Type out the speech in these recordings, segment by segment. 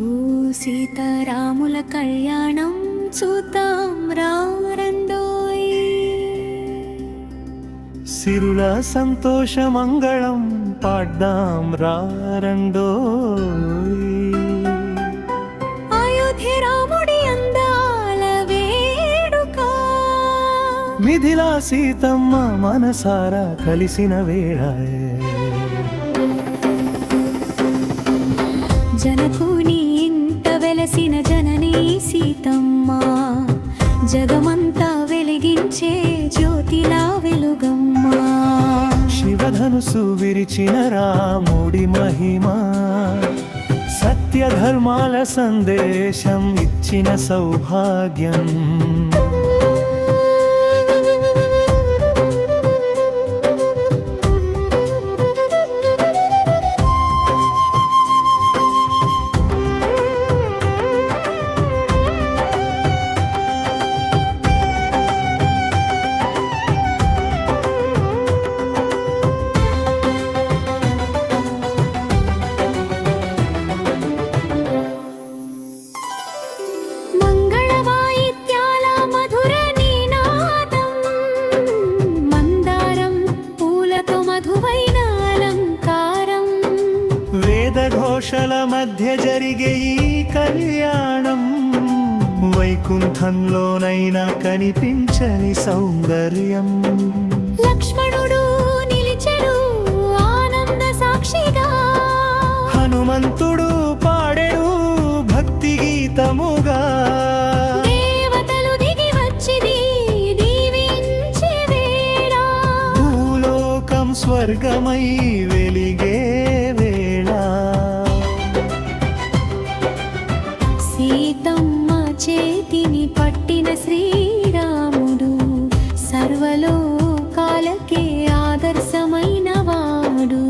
ఓ సీతారాముల కళ్యాణం చూద్దాం రండోయ్. సిరుల సంతోష మంగళం పాడ్దాం రండోయ్. అయోధ్య రాముడి అందాల వేడుక, మిథిలా సీతమ్మ మనసారా కలిసిన వేళ. జనకుని ఇంట వెలసిన జననీ సీతమ్మ, జగమంతా వెలిగించే జ్యోతిలా వెలుగమ్మా. శివధనుసు విరిచిన రాముడి మహిమ, సత్యధర్మాల సందేశం ఇచ్చిన సౌభాగ్యం. ఘోషల మధ్య జరిగే ఈ కళ్యాణం, వైకుంఠంలోనైనా కనిపించని సౌందర్యం. లక్ష్మణుడు నిలిచెను ఆనంద సాక్షిగా, హనుమంతుడు పాడెను భక్తి గీతముగా. దేవతలు దిగి వచ్చి దీవించే వేళ, భూలోకం స్వర్గమై వెలిగే వేళ. సీతమ్మ చేతిని పట్టిన శ్రీరాముడు, సర్వలోకాలకే ఆదర్శమైన వాడు.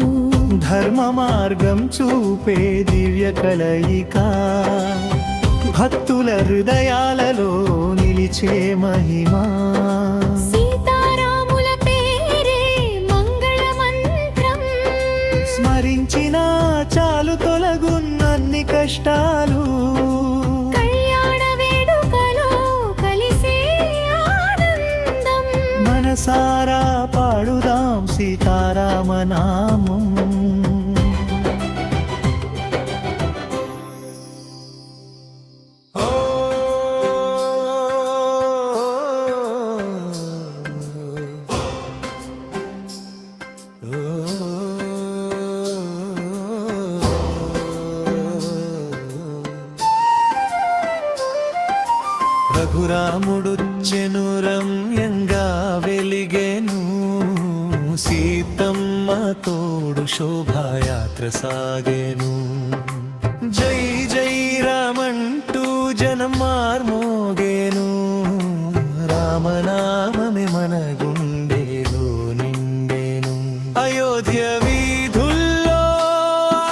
ధర్మ మార్గం చూపే దివ్య కలయిక, భక్తుల హృదయాలలో నిలిచే మహిమా. సీతారాముల పేరే మంగళ మంత్రం, స్మరించిన చాలు తొలగున్నన్ని కష్టాలు. కళ్యాణ వేడుకలో కలిసే ఆనందం, మనసారా పాడుదాం సీతారామ నామం. రఘురాముడొచ్చెను రమ్యంగా వెలిగెను, సీతమ్మ తోడు శోభాయాత్ర సాగెను. జై జై రామంటూ జనం మార్మోగేను, రామనామమే మన గుండెలో నిండెను. అయోధ్య వీధుల్లో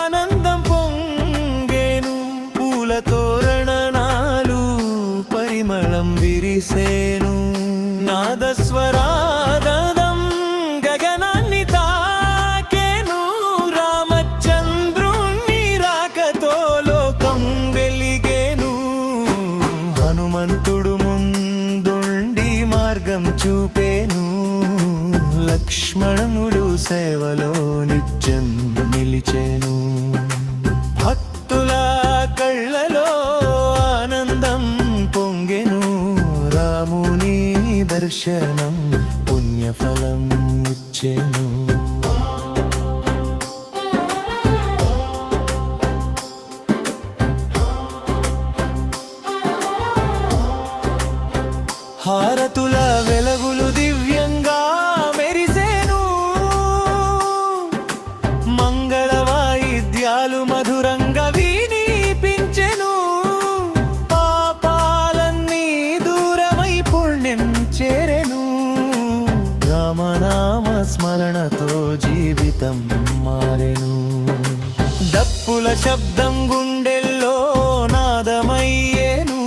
ఆనందం పొంగెను, పూల తోరణాలు పరిమళం విరిసేను. నాదస్వరాదం గగనాన్ని తాకేను, రామచంద్రుణ్ణి రాకతో లోకం వెలిగేను. హనుమంతుడు ముందుండి మార్గం చూపేను, లక్ష్మణుడు సేవలో నిత్యం నిలిచేను. భక్తుల కళ్ళలో ఆనందం పొంగెను, రాముని దర్శనం పుణ్యఫలం ఇచ్చెను. హారతుల వెలుగులు దివ్యంగా మెరిసేను, మంగళ వాయిద్యాలు మధురంగా వినిపించెను. పాపాలన్నీ దూరమై పుణ్యం చేరెను, రామనామ స్మరణతో జీవితం మారెను. దప్పుల శబ్దం గుండెల్లో నాదమయ్యేను,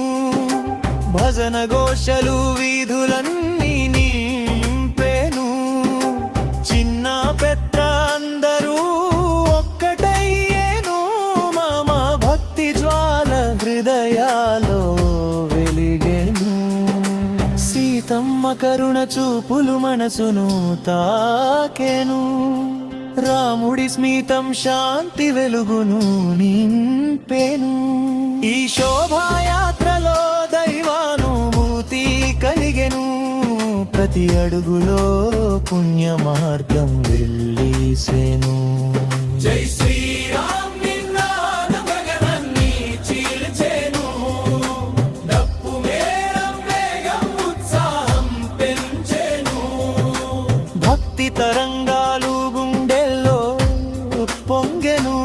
భజన ఘోషలు వీధులన్నీ నింపెను. చిన్న పెద్ద అందరూ ఒక్కటయ్యేను, మామ భక్తి జ్వాల కరుణ చూపులు మనసును తాకెను రాముడి స్మితం శాంతి వెలుగును నింపెను ఈ శోభాయాత్రలో దైవానుభూతి కలిగెను ప్రతి అడుగులో పుణ్య మార్గం వెళ్ళిసెను జై శ్రీరామ్ నినాదం గగనాన్ని చీల్చెను డప్పు మేళం వేగం ఉత్సాహం పెంచెను భక్తి తరంగాలు గుండెల్లో పొంగెను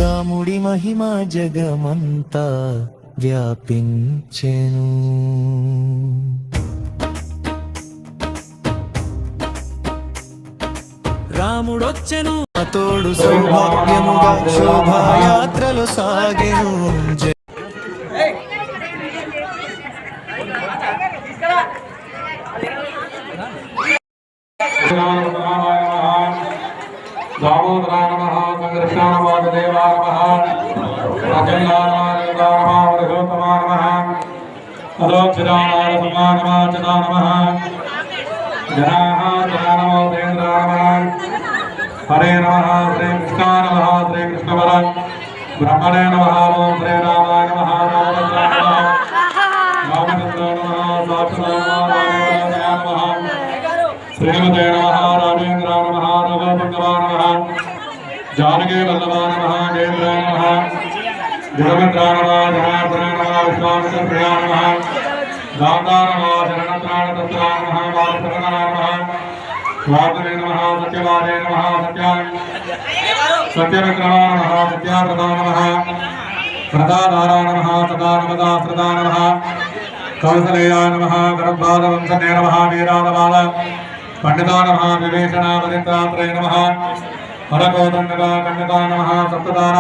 రాముడి మహిమ జగమంతా వ్యాపించెను రాముడొచ్చెను తోడు సౌభాగ్యముగా శోభాయాత్రలు సాగెను దామోదరాయ నమః సంకర్షణాయ వాసుదేవాయ నమః అఖిలానాయ నమః వరగోతమాయ నమః అదోక్షరాయ సమానమాయ నమః జనాః జనానమో దేంద్రాయ నమః హరే నమః శ్రీ కృష్ణాయ నమః శ్రీ కృష్ణవర బ్రహ్మణే నమః ఓం శ్రీ రామాయ నమః రామచంద్రాయ నమః రామచంద్రాయ నమః సాక్షాయ నమః శ్రీమతే నమః రాజేంద్రాయ నమః రఘుపంకవాయ నమః జానకీ వల్లభాయ నమః జయేంద్రాయ నమః జగమిత్రాయ నమః జనార్దనాయ నమః విశ్వామిత్రప్రియాయ నమః దాతాయ నమః శరణత్రాయ తత్రాయ నమః వాసుదేవాయ నమః వాసుదే నమః సత్యవాదే నమః సత్యమిత్రాయ నమః సత్యాప్రదాయ నమః ప్రదాదారాయ నమః సదానమదాశ్రదాయ నమః కౌసలేయాయ నమః గర్భాదవంశనే నమః వీరాదబాల పండితా నమః వివేచనాపదిత్రాత్రయ నమః హరకోదండగా కండకా నమః సప్తదాన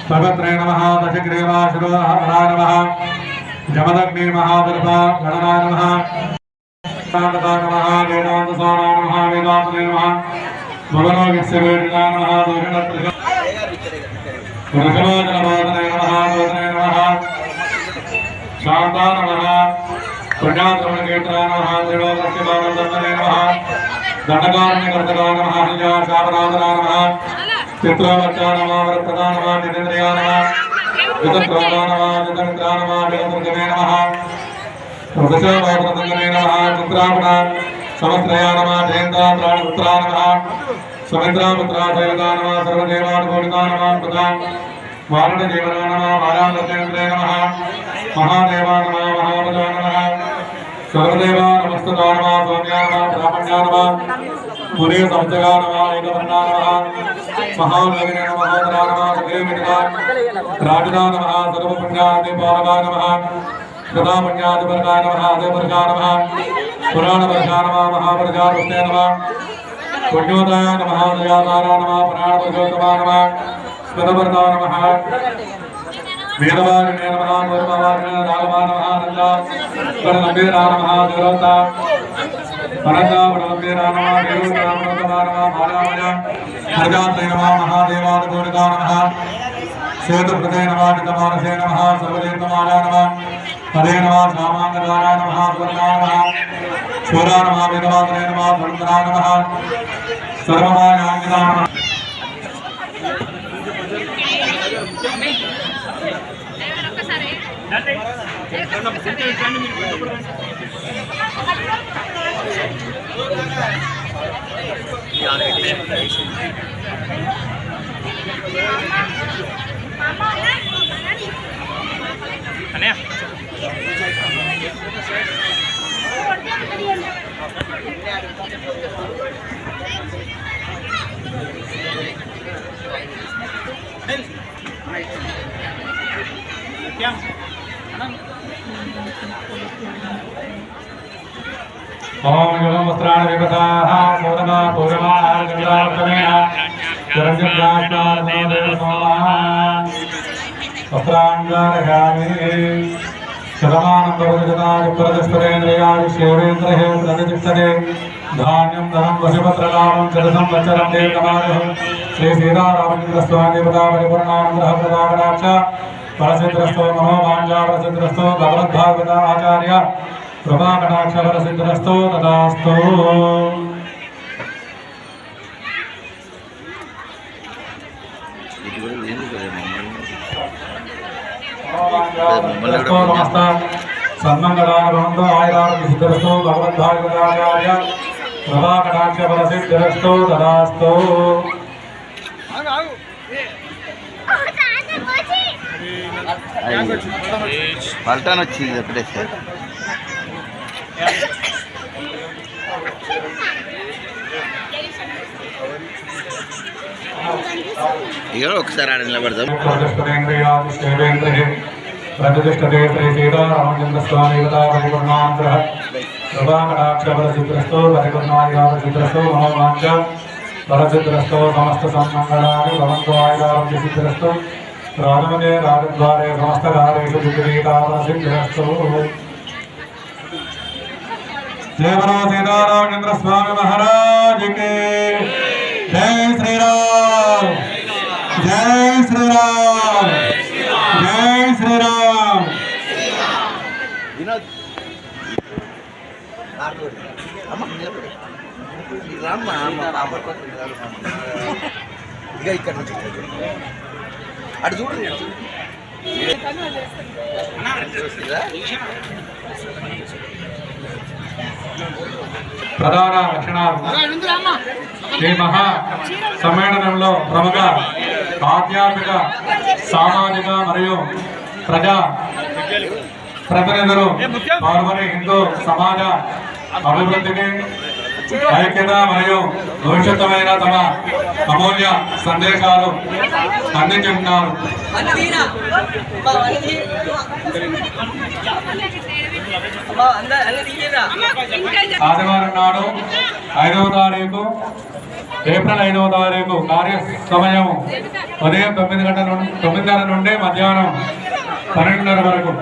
సర్వత్రే నమః దశగ్రీవాశిరోహరాయ నమః జమదగ్ని మహాదర్భ గణనాయ నమః సాంతకాయ నమః వేదాంతసారాయ నమః వేదాంతనే నమః భవనోగిస్య వేదినాయ నమః దోషణత్రిక వృషభాజనవాదనే నమః దోషనే నమః శాంతా నమః ప్రజాద్రవణకేత్రాయ నమః త్రిలోకస్యమానందనే నమః దండకారణ్యకర్తకాయ నమః హరిజాశాపరాధనాయ నమః చిత్రవర్చాయ నమః వరప్రదాయ నమః జితేంద్రియాయ నమః జితప్రాదాయ నమః జితమిత్రాయ నమః జితమృగమే నమః వృషభాజనతంగనే నమః చిత్రాపణ సమస్త్రయాయ నమః జయంతాత్రాణపుత్రాయ నమః సుమిత్రాపుత్రాశైలకాయ నమః సర్వదేవానుకూలికాయ నమః ప్రధాన వారుణజీవనాయ నమః వారాలసేంద్రే నమః మహాదేవాయ నమః మహాపదాయ నమః సర్వదేవా నమస్తకాయ నమః సౌమ్యాయ నమః బ్రాహ్మణ్యాయ నమః పురే సంస్థగాయ నమః ఏకవర్ణాయ నమః మహాదేవినే నమః మహోదరాయ నమః సదేవినికాయ రాజదాయ నమః సర్వపుణ్యాదిపాలకాయ నమః సదాపుణ్యాదిపరకాయ నమః అదేపరకాయ నమః పురాణపరకాయ నమః మహాపరకాయ నమః పుణ్యోదయాయ నమః దయాదారాయ నమః పురాణపురుషోత్తమాయ నమః స్మృతవర్తాయ నమః వేదవారిణే నమః గౌరవారిణే రాఘవాయ నమః నందా గణనంబీరాయ నమః దేవత అనంతా గణనంబీరాయ నమః దేవతాయ నమః మాయామయ ప్రజాతయ నమః మహాదేవానుకూలికాయ నమః సేతుప్రదే నమః నితమానసే నమః సర్వదేవతమాయ నమః హరే నమః శ్యామాంగదాయ నమః స్వర్ణాయ నమః శూరాయ నమః వేదవాదనే నమః స్వతంత్రాయ నమః సర్వమాయాంగితాయ నమః ओम योगम वस्त्राण विपदाः मोदना पूर्णमाः गंगार्थमेन जरंजप्राष्टादेवसोमाः वस्त्रांगारगामि शतमानं भवतिदाय प्रदस्परेन्द्रियाय शेवेन्द्रहे प्रतिष्ठते धान्यं धनं वशपत्रलाभं जलसंवत्सरं देवकमारुः श्री सीतारामचन्द्रस्वामी देवता परिपूर्णानुग्रह प्रदागणाच परसिद्रस्तो मनो वाञ्छा परसिद्रस्तो भगवद्भागवता आचार्य కృపాకటాక్షర సిద్ధిరస్తు తదాస్తు. సన్మంగళానందో ఆయురారోగ్య సిద్ధిరస్తు భగవద్భాగ్యాయ కృపాకటాక్షర సిద్ధిరస్తు తదాస్తు. పల్టాన్ వచ్చింది ఒకటే సార్. ఇక ఒకసారి ఆడ నిలబడదాం. ప్రతిష్టతే శ్రీ సీతారామచంద్ర స్వామి పరిపూర్ణాంధ్ర కృపాకటాక్షర సిద్ధిరస్తు పరిపూర్ణాయుర సిద్ధిరస్తు మనోవాంఛ పరసిద్ధిరస్తు సమస్త సన్మంగళాని భవంతు ఆయురారోగ్య సిద్ధిరస్తు రాజమదే రాజద్వారే సమస్త కార్యేషు సిద్ధిరస్తు. జయ బలో సీతారామచంద్ర స్వామి మహారాజ్ కి జై శ్రీరామ్ జై శ్రీరామ్ జై శ్రీరామ్. వినోద్ ఇక ఇక్కడ నుంచి అటు చూడండి. ప్రధాన లక్షణాలు ఈ మహా సమ్మేళనంలో ప్రముఖ ఆధ్యాత్మిక సామాజిక మరియు ప్రజా ప్రతినిధులు పాల్గొని హిందూ సమాజ అభివృద్ధికి ఐక్యత మరియు భవిష్యత్తమైన తమ అమూల్య సందేశాలు అందించుతున్నారు. ఆదివారం నాడు 5వ తారీఖు ఏప్రిల్ 5వ తారీఖు కార్య సమయం ఉదయం 9 గంటల నుండి మధ్యాహ్నం 12:30 వరకు.